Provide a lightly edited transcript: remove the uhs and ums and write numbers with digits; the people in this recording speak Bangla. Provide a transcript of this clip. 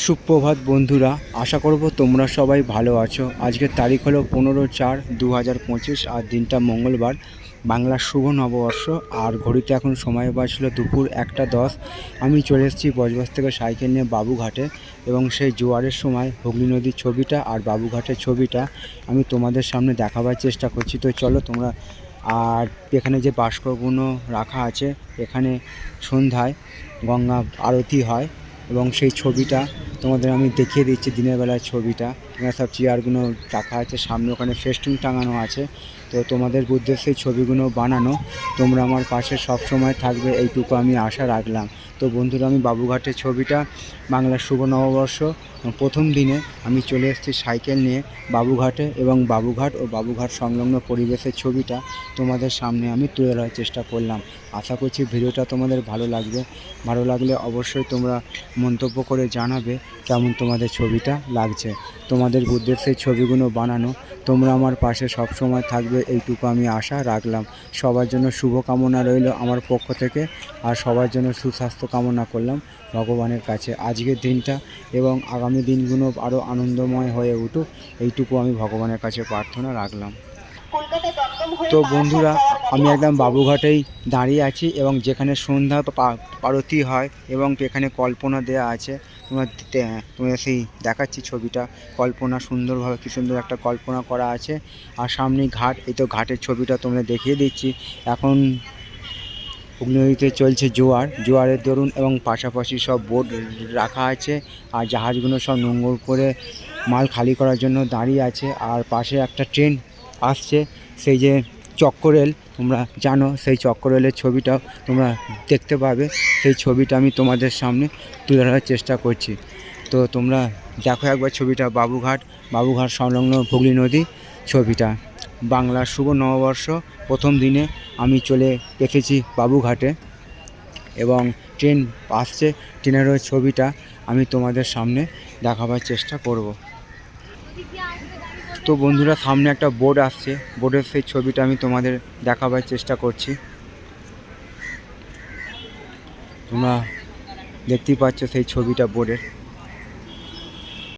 সুপ্রভাত বন্ধুরা, আশা করব তোমরা সবাই ভালো আছো। আজকের তারিখ হলো 15/4/2025 আর দিনটা মঙ্গলবার, বাংলার শুভ নববর্ষ। আর ঘড়িতে এখন সময় বাজলো দুপুর 1:10। আমি চলে এসেছি বজবজ থেকে সাইকেল নিয়ে বাবুঘাটে, এবং সেই জোয়ারের সময় হুগলি নদীর ছবিটা আর বাবুঘাটের ছবিটা আমি তোমাদের সামনে দেখাবার চেষ্টা করছি। তো চলো তোমরা। আর এখানে যে বাস্কগুলো রাখা আছে, এখানে সন্ধ্যায় গঙ্গা আরতি হয়, এবং সেই ছবিটা তোমাদের আমি দেখিয়ে দিচ্ছি। দিনের বেলার ছবিটা, এখানে সব চেয়ারগুলো রাখা আছে, সামনে ওখানে ফেস্টুন টাঙানো আছে। তো তোমাদের উদ্দেশ্যে সেই ছবিগুলো বানানো, তোমরা আমার পাশে সব সময় থাকবে, এইটুকু আমি আশা রাখলাম। তো বন্ধুরা, আমি বাবুঘাটের ছবিটা, বাংলার শুভ নববর্ষ প্রথম দিনে আমি চলে এসেছি সাইকেল নিয়ে বাবুঘাটে, এবং বাবুঘাট ও বাবুঘাট সংলগ্ন পরিবেশের ছবিটা তোমাদের সামনে আমি তুলে ধরার চেষ্টা করলাম। আশা করছি ভিডিওটা তোমাদের ভালো লাগবে। ভালো লাগলে অবশ্যই তোমরা মন্তব্য করে জানাবে কেমন তোমাদের ছবিটা লাগছে। তোমাদের উদ্দেশ্যে সেই ছবিগুলো বানানো, তোমরা আমার পাশে সব সময় থাকবে, এইটুকু আমি আশা রাখলাম। সবার জন্য শুভকামনা রইল আমার পক্ষ থেকে, আর সবার জন্য সুস্বাস্থ্য কামনা করলাম ভগবানের কাছে। আজকের দিনটা এবং আগামী দিনগুলো আরও আনন্দময় হয়ে উঠুক, এইটুকু আমি ভগবানের কাছে প্রার্থনা রাখলাম। তো বন্ধুরা, আমি একদম বাবুঘাটেই দাঁড়িয়ে আছি, এবং যেখানে সন্ধ্যা আরতি হয় এবং এখানে কল্পনা দেওয়া আছে। তোমরা সেই দেখাচ্ছি ছবিটা, কল্পনা সুন্দরভাবে, কি সুন্দর একটা কল্পনা করা আছে। আর সামনেই ঘাট, এই তো ঘাটের ছবিটা তোমরা দেখিয়ে দিচ্ছি। এখন হুগলি নদীতে চলছে জোয়ারের দরুন, এবং পাশাপাশি সব বোট রাখা আছে, আর জাহাজগুলো সব নোঙর করে মাল খালি করার জন্য দাঁড়িয়ে আছে। আর পাশে একটা ট্রেন আসছে, সেই যে চক্ররেল, তোমরা জানো, সেই চক্ররেলের ছবিটাও তোমরা দেখতে পাবে। সেই ছবিটা আমি তোমাদের সামনে তুলে ধরার চেষ্টা করছি। তো তোমরা দেখো একবার ছবিটা, বাবুঘাট সংলগ্ন হুগলি নদী ছবিটা। বাংলার শুভ নববর্ষ প্রথম দিনে আমি চলে এসেছি বাবুঘাটে, এবং ট্রেন আসছে, ট্রেনের ওই ছবিটা আমি তোমাদের সামনে দেখাবার চেষ্টা করব। তো বন্ধুরা, সামনে একটা বোর্ড আসছে, বোর্ডের সেই ছবিটা আমি তোমাদের দেখাবার চেষ্টা করছি। তোমরা দেখতেই পাচ্ছ সেই ছবিটা বোর্ডের।